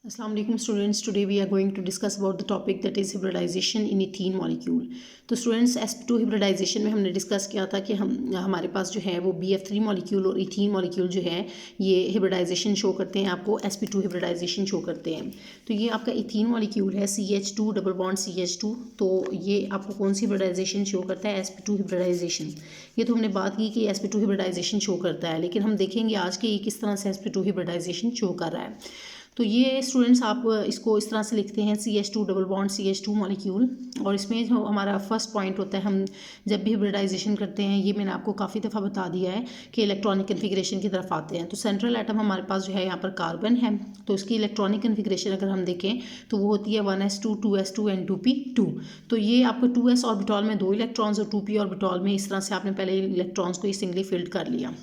Assalamu alaikum students. Today we are going to discuss about the topic that is hybridization in ethene molecule. तो students sp2 hybridization में हमने discuss किया था कि हमारे पास जो है वो BF3 मॉलिक्यूल और इथीन मॉलिक्यूल जो है ये hybridization शो करते हैं, आपको sp2 hybridization शो करते हैं। तो ये आपका इथीन मॉलिक्यूल है CH2 डबल बॉन्ड CH2, तो ये आपको कौन सी hybridization शो करता है? sp2 hybridization। ये तो हमने बात की कि sp2 hybridization शो करता है, लेकिन हम देखेंगे आज के ये किस तरह से sp2 hybridization शो कर रहा है। तो ये स्टूडेंट्स आप इसको इस तरह से लिखते हैं CH2 double bond CH2 molecule, और इसमें जो हमारा फर्स्ट पॉइंट होता है, हम जब भी हाइब्रिडाइजेशन करते हैं, ये मैंने आपको काफ़ी दफ़ा बता दिया है कि इलेक्ट्रॉनिक कन्फिग्रेशन की तरफ आते हैं। तो सेंट्रल एटम हमारे पास जो है यहाँ पर कार्बन है, तो इसकी इलेक्ट्रॉनिक कन्फिग्रेशन अगर हम देखें तो वो होती है 1s2 2s2 एंड 2p2। तो ये आपको 2s ऑर्बिटॉल में 2 इलेक्ट्रॉन्स और 2p ऑर्बिटॉल में इस तरह से आपने पहले इलेक्ट्रॉन्स को सिंगली फिल्ड कर लिया।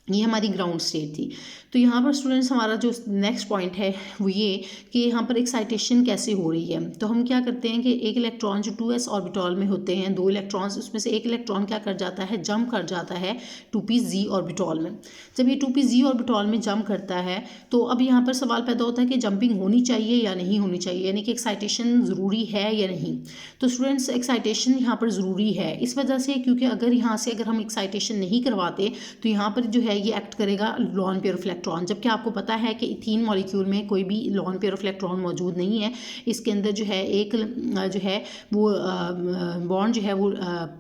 ये हमारी ग्राउंड स्टेट थी। तो यहाँ पर स्टूडेंट्स हमारा जो नेक्स्ट पॉइंट है वो ये कि यहाँ पर एक्साइटेशन कैसे हो रही है। तो हम क्या करते हैं कि एक इलेक्ट्रॉन जो 2s ऑर्बिटॉल में होते हैं, 2 इलेक्ट्रॉन्स, उसमें से एक इलेक्ट्रॉन क्या कर जाता है, जंप कर जाता है 2pz ऑर्बिटॉल में। जब ये 2pz ऑर्बिटॉल में जंप करता है तो अब यहाँ पर सवाल पैदा होता है कि जंपिंग होनी चाहिए या नहीं होनी चाहिए, यानी कि एक्साइटेशन ज़रूरी है या नहीं। तो स्टूडेंट्स एक्साइटेशन यहाँ पर ज़रूरी है इस वजह से, क्योंकि अगर यहाँ से अगर हम एक्साइटेशन नहीं करवाते तो यहाँ पर जो है ये एक्ट करेगा लॉन पेयर ऑफ इलेक्ट्रॉन, जबकि आपको पता है कि इथीन मॉलिक्यूल में कोई भी लॉन पेयर ऑफ इलेक्ट्रॉन मौजूद नहीं है। इसके अंदर जो है एक जो है वो बॉन्ड जो है वो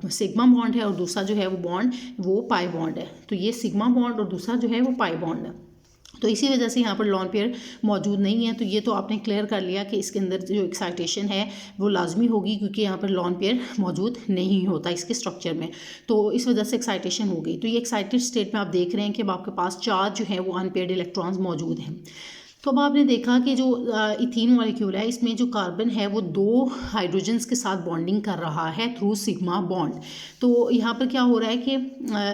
सिग्मा बॉन्ड है, और दूसरा जो है वो बॉन्ड वो पाई बॉन्ड है। तो ये सिग्मा बॉन्ड और दूसरा जो है वो पाई बॉन्ड है, तो इसी वजह से यहाँ पर लॉन पेयर मौजूद नहीं है। तो ये तो आपने क्लियर कर लिया कि इसके अंदर जो एक्साइटेशन है वो लाजमी होगी, क्योंकि यहाँ पर लॉन पेयर मौजूद नहीं होता इसके स्ट्रक्चर में, तो इस वजह से एक्साइटेशन हो गई। तो ये एक्साइटेड स्टेट में आप देख रहे हैं कि अब आपके पास 4 जो है वो अनपेयर्ड इलेक्ट्रॉन्स मौजूद हैं। तो अब आपने देखा कि जो इथीन मॉलिक्यूल है, इसमें जो कार्बन है वो 2 हाइड्रोजन्स के साथ बॉन्डिंग कर रहा है थ्रू सिग्मा बॉन्ड। तो यहाँ पर क्या हो रहा है कि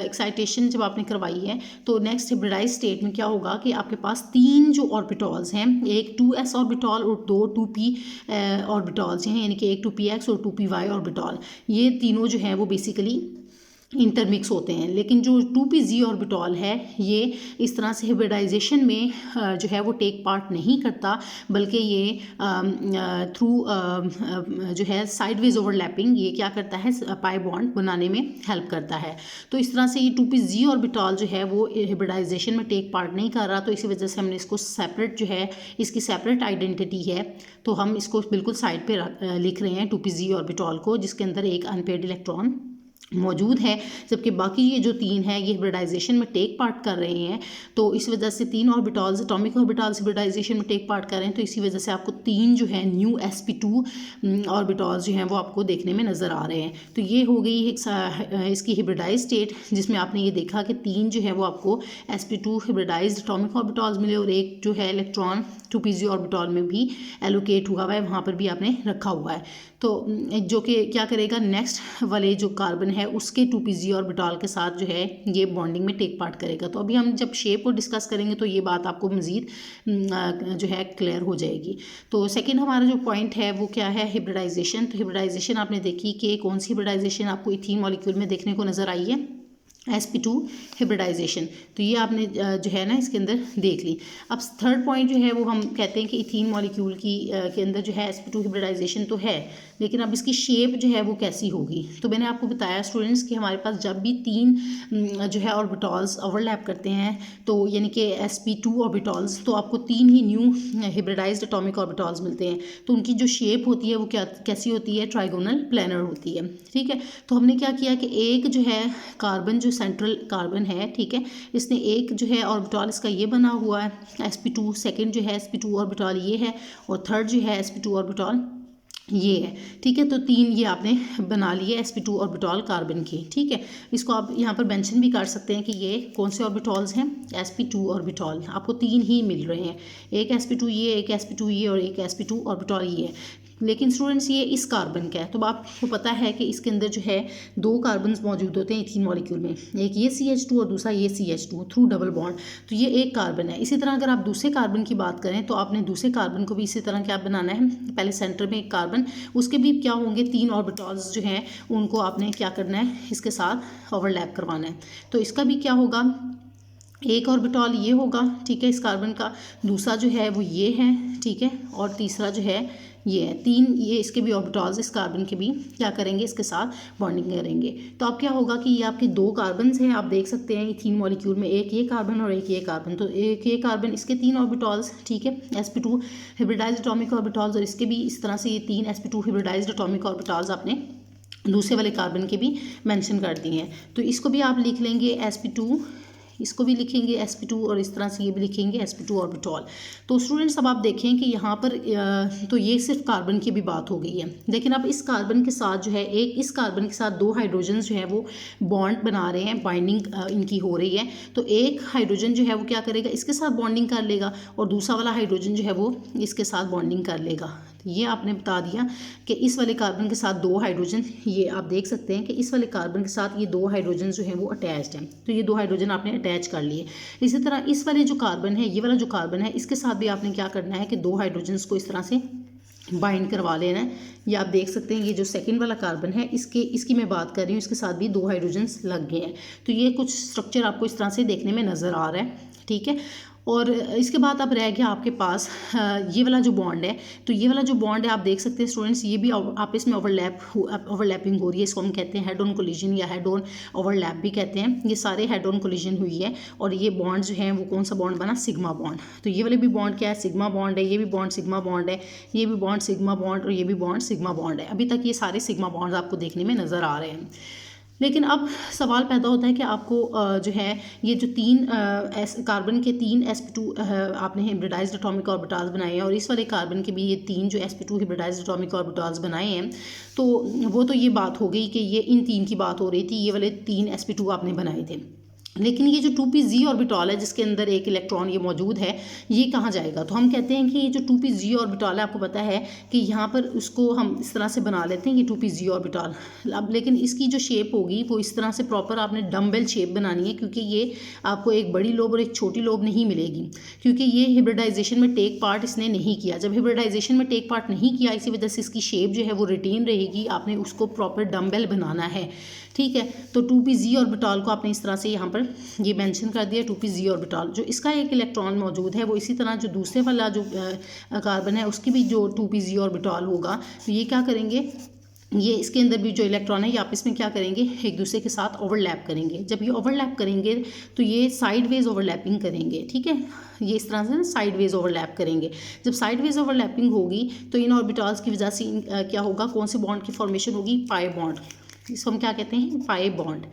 एक्साइटेशन जब आपने करवाई है तो नेक्स्ट हाइब्रिडाइज स्टेट में क्या होगा कि आपके पास 3 जो ऑर्बिटॉल्स हैं, एक 2s ऑर्बिटॉल और 2 2p ऑर्बिटॉल्स हैं, यानी कि एक 2px और 2py ऑर्बिटॉल, ये तीनों जो हैं वो बेसिकली इंटरमिक्स होते हैं। लेकिन जो 2pz ऑर्बिटॉल है ये इस तरह से हाइब्रिडाइजेशन में जो है वो टेक पार्ट नहीं करता, बल्कि ये थ्रू जो है साइडवेज ओवरलैपिंग ये क्या करता है, पाई बॉन्ड बनाने में हेल्प करता है। तो इस तरह से ये 2pz ऑर्बिटॉल जो है वो हाइब्रिडाइजेशन में टेक पार्ट नहीं कर रहा, तो इसी वजह से हमने इसको सेपरेट जो है, इसकी सेपरेट आइडेंटिटी है, तो हम इसको बिल्कुल साइड पे लिख रहे हैं 2pz ऑर्बिटॉल को, जिसके अंदर एक अनपेयर्ड इलेक्ट्रॉन मौजूद है, जबकि बाकी ये जो 3 है ये हाइब्रिडाइजेशन में टेक पार्ट कर रहे हैं। तो इस वजह से 3 ऑर्बिटॉल्स एटॉमिक ऑर्बिटॉल्स हाइब्रिडाइजेशन में टेक पार्ट कर रहे हैं, तो इसी वजह से आपको 3 जो है न्यू sp2 ऑर्बिटॉल्स जो हैं वो आपको देखने में नज़र आ रहे हैं। तो ये हो गई इसकी हाइब्रिडाइज स्टेट, जिसमें आपने ये देखा कि 3 जो है वो आपको sp2 हाइब्रिडाइज्ड एटॉमिक ऑर्बिटॉल्स मिले, और एक जो है इलेक्ट्रॉन 2pz ऑर्बिटॉल में भी एलोकेट हुआ है, वहाँ पर भी आपने रखा हुआ है। तो जो कि क्या करेगा, नेक्स्ट वाले जो कार्बन है उसके 2pz ऑर्बिटॉल के साथ जो है ये बॉन्डिंग में टेक पार्ट करेगा। तो अभी हम जब शेप को डिस्कस करेंगे तो ये बात आपको मज़ीद जो है क्लियर हो जाएगी। तो सेकंड हमारा जो पॉइंट है वो क्या है, हाइब्रिडाइजेशन। तो हाइब्रिडाइजेशन आपने देखी कि कौन सी हाइब्रिडाइजेशन आपको इथीन मॉलिक्यूल में देखने को नज़र आई है, sp2 हाइब्रिडाइजेशन। तो ये आपने जो है ना इसके अंदर देख ली। अब थर्ड पॉइंट जो है वो हम कहते हैं कि इथीन मॉलिक्यूल के अंदर जो है sp2 हाइब्रिडाइजेशन तो है, लेकिन अब इसकी शेप जो है वो कैसी होगी। तो मैंने आपको बताया स्टूडेंट्स कि हमारे पास जब भी 3 जो है ऑर्बिटॉल्स ओवरलैप करते हैं, तो यानी कि sp2 ऑर्बिटॉल्स, तो आपको 3 ही न्यू हाइब्रिडाइज्ड एटॉमिक ऑर्बिटॉल्स मिलते हैं। तो उनकी जो शेप होती है वो कैसी होती है, ट्राइगोनल प्लेनर होती है। ठीक है, तो हमने क्या किया कि एक जो है कार्बन, जो सेंट्रल कार्बन है, ठीक है, इसने एक जो है ऑर्बिटॉल इसका ये बना हुआ है sp2, सेकंड जो है sp2 ऑर्बिटॉल ये है, और थर्ड जो है sp2 ऑर्बिटॉल ये है। ठीक है, तो 3 ये आपने बना लिए sp2 ऑर्बिटॉल कार्बन की। ठीक है, इसको आप यहाँ पर मेंशन भी कर सकते हैं कि ये कौन से ऑर्बिटॉल्स हैं, sp2 ऑर्बिटॉल। आपको 3 ही मिल रहे हैं, एक sp2 ये, एक sp2 ये और एक sp2 ऑर्बिटॉल ये है। लेकिन स्टूडेंट्स ये इस कार्बन का है, तो आपको पता है कि इसके अंदर जो है 2 कार्बन मौजूद होते हैं इथीन मॉलिक्यूल में, एक ये CH2 और दूसरा ये CH2 थ्रू डबल बॉन्ड, तो ये एक कार्बन है। इसी तरह अगर आप दूसरे कार्बन की बात करें तो आपने दूसरे कार्बन को भी इसी तरह क्या बनाना है, पहले सेंटर में एक कार्बन, उसके भी क्या होंगे 3 ऑर्बिटॉल्स जो हैं उनको आपने क्या करना है, इसके साथ ओवरलैप करवाना है। तो इसका भी क्या होगा, एक ऑर्बिटॉल ये होगा, ठीक है, इस कार्बन का, दूसरा जो है वो ये है, ठीक है, और तीसरा जो है ये है। तीन ये इसके भी ऑर्बिटॉल्स इस कार्बन के भी क्या करेंगे, इसके साथ बॉन्डिंग करेंगे। तो अब क्या होगा कि ये आपके दो कार्बन्स हैं, आप देख सकते हैं इथीन मॉलिक्यूल में, एक ये कार्बन और एक ये कार्बन। तो एक ये कार्बन, इसके तीन ऑर्बिटॉल्स, ठीक है, sp2 हिब्रिडाइज्ड एटॉमिक ऑर्बिटॉल्स, और इसके भी इस तरह से ये तीन sp2 हिब्रिडाइज्ड एटॉमिक ऑर्बिटॉल्स आपने दूसरे वाले कार्बन के भी मेंशन कर दिए हैं। तो इसको भी आप लिख लेंगे sp2, इसको भी लिखेंगे sp2, और इस तरह से ये भी लिखेंगे sp2 ऑर्बिटॉल। तो स्टूडेंट्स अब आप देखें कि यहाँ पर तो ये सिर्फ कार्बन की भी बात हो गई है, लेकिन अब इस कार्बन के साथ जो है एक इस कार्बन के साथ दो हाइड्रोजन जो है वो बॉन्ड बना रहे हैं, बाइंडिंग इनकी हो रही है। तो एक हाइड्रोजन जो है वो क्या करेगा, इसके साथ बॉन्डिंग कर लेगा, और दूसरा वाला हाइड्रोजन जो है वो इसके साथ बॉन्डिंग कर लेगा। तो ये आपने बता दिया कि इस वाले कार्बन के साथ दो हाइड्रोजन, ये आप देख सकते हैं कि इस वाले कार्बन के साथ ये दो हाइड्रोजन जो हैं वो अटैच्ड हैं। तो ये दो हाइड्रोजन आपने अटैच कर लिए। इसी तरह इस वाले जो कार्बन है, ये वाला जो कार्बन है, इसके साथ भी आपने क्या करना है कि दो हाइड्रोजन्स को इस तरह से बाइंड करवा लेना है। ये आप देख सकते हैं, ये जो सेकंड वाला कार्बन है, इसकी मैं बात कर रही हूँ, इसके साथ भी दो हाइड्रोजन्स लग गए हैं। तो ये कुछ स्ट्रक्चर आपको इस तरह से देखने में नज़र आ रहा है, ठीक है। और इसके बाद अब रह गया आपके पास ये वाला जो बॉन्ड है। तो ये वाला जो बॉन्ड है आप देख सकते हैं स्टूडेंट्स, ये भी आपस में ओवरलैपिंग हो रही है। इसको हम कहते हैं हेड ऑन कोलिजन या हेड ऑन ओवरलैप भी कहते हैं। ये सारे हेड ऑन कोलिजन हुई है, और ये बॉन्ड जो हैं वो कौन सा बॉन्ड बना, सिग्मा बॉन्ड। तो ये वाले भी बॉन्ड क्या है, सिग्मा बॉन्ड है, ये भी बॉन्ड सिग्मा बॉन्ड है, ये भी बॉन्ड सिग्मा बॉन्ड, और ये भी बॉन्ड सिग्मा बॉन्ड है। अभी तक ये सारे सिग्मा बॉन्ड आपको देखने में नज़र आ रहे हैं। लेकिन अब सवाल पैदा होता है कि आपको जो है ये जो तीन कार्बन के तीन sp2 आपने हिब्रिडाइज्ड एटॉमिक ऑर्बिटल्स बनाए हैं, और इस वाले कार्बन के भी ये तीन जो sp2 हिब्रिडाइज्ड एटॉमिक ऑर्बिटल्स बनाए हैं। तो वो तो ये बात हो गई कि ये इन तीन की बात हो रही थी, ये वाले तीन sp2 आपने बनाए थे। लेकिन ये जो 2pz ऑर्बिटॉल है, जिसके अंदर एक इलेक्ट्रॉन ये मौजूद है, ये कहाँ जाएगा। तो हम कहते हैं कि ये जो 2pz ऑर्बिटॉल है, आपको पता है कि यहाँ पर उसको हम इस तरह से बना लेते हैं, ये 2pz ऑर्बिटॉल। अब लेकिन इसकी जो शेप होगी वो इस तरह से प्रॉपर आपने डम्बेल शेप बनानी है, क्योंकि ये आपको एक बड़ी लोब और एक छोटी लोब नहीं मिलेगी, क्योंकि ये हिब्रिडाइजेशन में टेक पार्ट इसने नहीं किया। जब हिब्रिडाइजेशन में टेक पार्ट नहीं किया, इसी वजह से इसकी शेप जो है वो रिटेन रहेगी। आपने उसको प्रॉपर डम्बेल बनाना है, ठीक है। तो 2pz ऑर्बिटॉल को आपने इस तरह से यहाँ पर ये मेंशन कर दिया, 2pz ऑर्बिटॉल। जो इसका एक इलेक्ट्रॉन मौजूद है, वो इसी तरह जो दूसरे वाला जो कार्बन है उसकी भी जो 2pz ऑर्बिटॉल होगा, तो ये क्या करेंगे, ये इसके अंदर भी जो इलेक्ट्रॉन है ये आपस में क्या करेंगे, एक दूसरे के साथ ओवरलैप करेंगे। जब ये ओवरलैप करेंगे तो ये साइडवेज ओवरलैपिंग करेंगे, ठीक है। ये इस तरह से साइडवेज ओवरलैप करेंगे। जब साइडवेज ओवरलैपिंग होगी तो इन ऑर्बिटल्स की वजह से क्या होगा, कौन से बॉन्ड की फॉर्मेशन होगी, पाई बॉन्ड। इसको हम क्या कहते हैं, पाई बॉन्ड।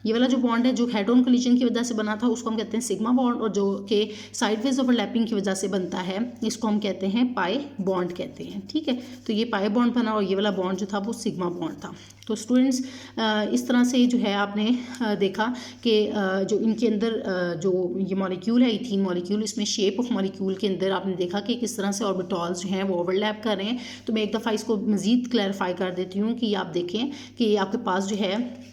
ये वाला जो बॉन्ड है जो हेड ऑन कोलिजन की वजह से बना था, उसको हम कहते हैं सिग्मा बॉन्ड, और जो कि साइडवेज ओवरलैपिंग की वजह से बनता है, इसको हम कहते हैं पाई बॉन्ड कहते हैं, ठीक है। तो ये पाई बॉन्ड बना, और ये वाला बॉन्ड जो था वो सिग्मा बॉन्ड था। तो स्टूडेंट्स इस तरह से जो है आपने देखा कि जो इनके अंदर जो ये मॉलिक्यूल है, इथीन मॉलिक्यूल, इसमें शेप ऑफ मॉलिक्यूल के अंदर आपने देखा कि किस तरह से ऑर्बिटॉल्स जो हैं वो ओवरलैप कर रहे हैं। तो मैं एक दफ़ा इसको मज़ीद क्लैरिफाई कर देती हूँ कि आप देखें कि आपके पास जो है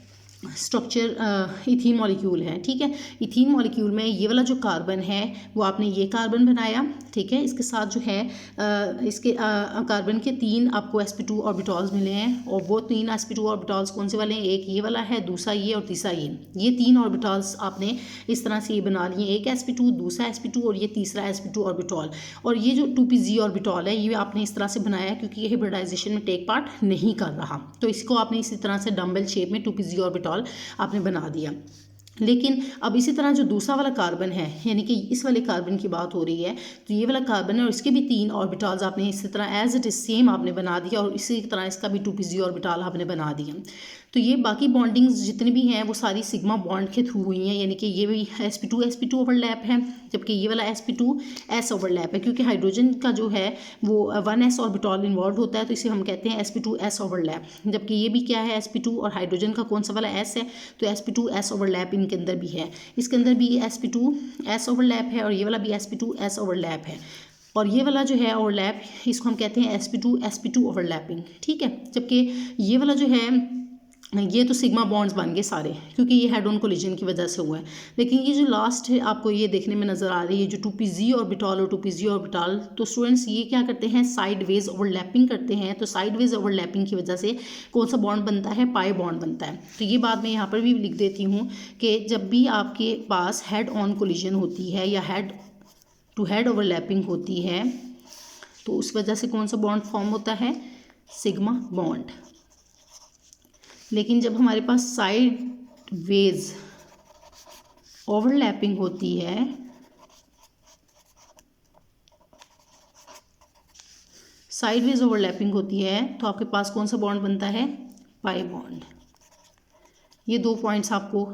स्ट्रक्चर इथीन मॉलिक्यूल है, ठीक है। इथीन मॉलिक्यूल में ये वाला जो कार्बन है वो आपने ये कार्बन बनाया, ठीक है। इसके साथ जो है इसके कार्बन के तीन आपको sp2 ऑर्बिटॉल्स मिले हैं, और वो तीन sp2 ऑर्बिटॉल्स कौन से वाले हैं, एक ये वाला है, दूसरा ये, और तीसरा ये तीन ऑर्बिटॉल्स आपने इस तरह से ये बना लिए, एक sp2, दूसरा sp2, और ये तीसरा sp2 ऑर्बिटॉल। और ये जो 2pz ऑर्बिटॉल है ये आपने इस तरह से बनाया क्योंकि ये हिब्रिडाइजेशन में टेक पार्ट नहीं कर रहा, तो इसको आपने इसी तरह से डम्बल शेप में 2pz ऑर्बिटॉल आपने बना दिया। लेकिन अब इसी तरह जो दूसरा वाला कार्बन है, यानी कि इस वाले कार्बन की बात हो रही है, तो ये वाला कार्बन है और इसके भी तीन ऑर्बिटल्स आपने इसी तरह एज इट इज सेम आपने बना दिया, और इसी तरह इसका भी 2pz ऑर्बिटल आपने बना दिया। तो ये बाकी बॉन्डिंग्स जितनी भी हैं वो सारी सिग्मा बॉन्ड के थ्रू हुई हैं, यानी कि ये भी sp2 ओवरलैप है, जबकि ये वाला sp2s ओवरलैप है, क्योंकि हाइड्रोजन का जो है वो 1s ऑर्बिटल इन्वॉल्व होता है, तो इसे हम कहते हैं sp2s ओवरलैप। जबकि ये भी क्या है, sp2 और हाइड्रोजन का कौन सा वाला s है, तो sp2s ओवरलैप इनके अंदर भी है। इसके अंदर भी sp2s ओवरलैप है, और ये वाला भी sp2s ओवरलैप है, और ये वाला जो है ओवरलैप इसको हम कहते हैं sp2 ओवरलैपिंग, ठीक है। जबकि ये वाला जो है ये तो सिग्मा बॉन्ड्स बन गए सारे, क्योंकि ये हेड ऑन कोलिजन की वजह से हुआ है। लेकिन ये जो लास्ट है आपको ये देखने में नज़र आ रही है, जो 2pz ऑर्बिटल और 2pz ऑर्बिटल, तो स्टूडेंट्स ये क्या करते हैं, साइडवेज ओवरलैपिंग करते हैं। तो साइडवेज ओवरलैपिंग की वजह से कौन सा बॉन्ड बनता है, पाई बॉन्ड बनता है। तो ये बात मैं यहाँ पर भी लिख देती हूँ कि जब भी आपके पास हेड ऑन कोलिजन होती है या हेड टू हेड ओवरलैपिंग होती है, तो उस वजह से कौन सा बॉन्ड फॉर्म होता है, सिग्मा बॉन्ड। लेकिन जब हमारे पास साइड वेज ओवरलैपिंग होती है, साइडवेज ओवरलैपिंग होती है, तो आपके पास कौन सा बॉन्ड बनता है, पाई बॉन्ड। ये 2 पॉइंट्स आपको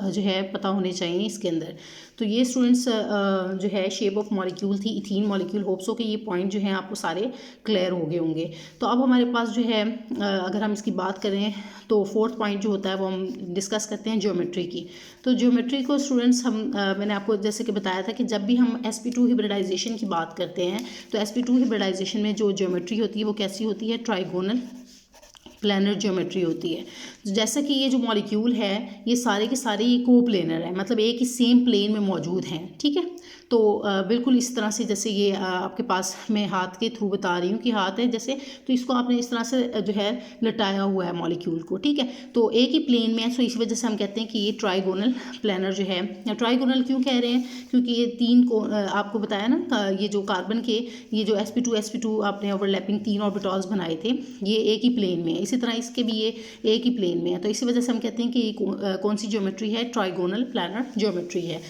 जो है पता होने चाहिए इसके अंदर। तो ये स्टूडेंट्स जो है शेप ऑफ मॉलिक्यूल थी, इथीन मॉलिक्यूल। होप्स हो कि ये पॉइंट जो हैं आपको सारे क्लियर हो गए होंगे। तो अब हमारे पास जो है अगर हम इसकी बात करें तो 4th पॉइंट जो होता है वो हम डिस्कस करते हैं ज्योमेट्री की। तो ज्योमेट्री को स्टूडेंट्स हम मैंने आपको जैसे कि बताया था कि जब भी हम sp2 हिब्रिडाइजेशन की बात करते हैं तो sp2 हिब्रिडाइजेशन में जो ज्योमेट्री होती है वो कैसी होती है, ट्राइगोनल प्लानर ज्योमेट्री होती है। जैसा कि ये जो मॉलिक्यूल है ये सारे के सारे ये को प्लेनर है, मतलब एक ही सेम प्लेन में मौजूद हैं, ठीक है। तो बिल्कुल इस तरह से जैसे ये आपके पास मैं हाथ के थ्रू बता रही हूँ कि हाथ है जैसे, तो इसको आपने इस तरह से जो है लटाया हुआ है मॉलिक्यूल को, ठीक है। तो एक ही प्लेन में है, सो इस वजह से हम कहते हैं कि ये ट्राइगोनल प्लानर जो है। ट्राइगोनल क्यों कह रहे हैं, क्योंकि ये 3 को आपको बताया ना, ये जो कार्बन के ये जो sp2 आपने ओवरलैपिंग 3 ऑर्बिटल्स बनाए थे, ये एक ही प्लेन में है। इसी तरह इसके भी ये एक ही प्लेन में है, तो इसी वजह से हम कहते हैं कि ये कौन सी ज्योमेट्री है, ट्राइगोनल प्लानर ज्योमेट्री है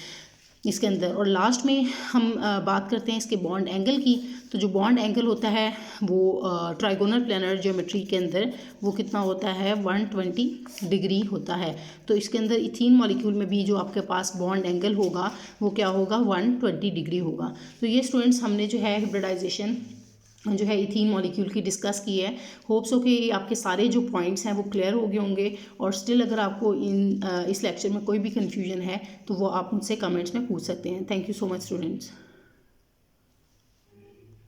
इसके अंदर। और लास्ट में हम बात करते हैं इसके बॉन्ड एंगल की। तो जो बॉन्ड एंगल होता है वो ट्राइगोनल प्लानर ज्योमेट्री के अंदर वो कितना होता है, 120 डिग्री होता है। तो इसके अंदर इथीन मॉलिक्यूल में भी जो आपके पास बॉन्ड एंगल होगा वो क्या होगा, 120 डिग्री होगा। तो ये स्टूडेंट्स हमने जो है हिब्रिडाइजेशन जो है इथीन मॉलिक्यूल की डिस्कस की है। होप्स हो कि आपके सारे जो पॉइंट्स हैं वो क्लियर हो गए होंगे। और स्टिल अगर आपको इस लेक्चर में कोई भी कन्फ्यूजन है तो वो आप मुझसे कमेंट्स में पूछ सकते हैं। Thank you so much students.